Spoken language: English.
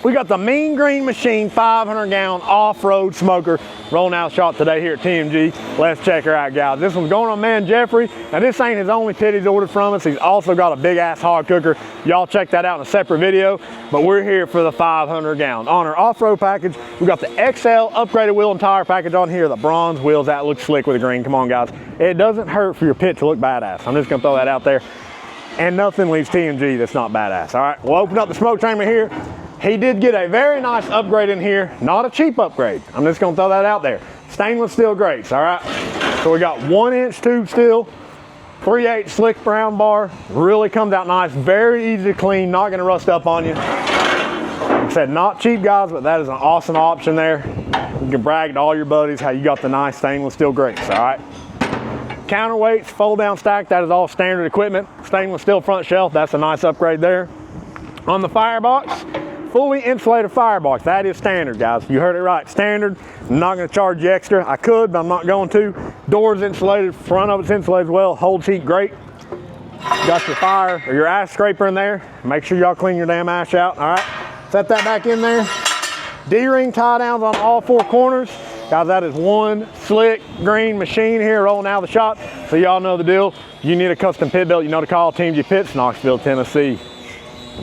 We got the Mean Green Machine 500-gallon off-road smoker rolling out shop today here at TMG. Let's check her out, guys. This one's going on man Jeffrey. Now this ain't his only pit he's ordered from us. He's also got a big ass hog cooker. Y'all check that out in a separate video, but we're here for the 500-gallon. On our off-road package, we got the XL upgraded wheel and tire package on here. The bronze wheels, that looks slick with the green. Come on, guys. It doesn't hurt for your pit to look badass. I'm just gonna throw that out there. And nothing leaves TMG that's not badass. All right, we'll open up the smoke chamber here. He did get a very nice upgrade in here, not a cheap upgrade. I'm just gonna throw that out there. Stainless steel grates, all right? So we got 1-inch tube steel, 3/8 slick brown bar, really comes out nice, very easy to clean, not gonna rust up on you. Like I said, not cheap, guys, but that is an awesome option there. You can brag to all your buddies how you got the nice stainless steel grates, all right? Counterweights, fold down stack, that is all standard equipment. Stainless steel front shelf, that's a nice upgrade there. On the firebox, fully insulated firebox. That is standard, guys. You heard it right, standard. I'm not gonna charge you extra. I could, but I'm not going to. Doors insulated, front of it's insulated as well. Holds heat great. Got your fire or your ash scraper in there. Make sure y'all clean your damn ash out, all right? Set that back in there. D-ring tie downs on all 4 corners. Guys, that is one slick green machine here rolling out of the shop. So y'all know the deal. You need a custom pit built, you know to call TMG Pits, Knoxville, Tennessee.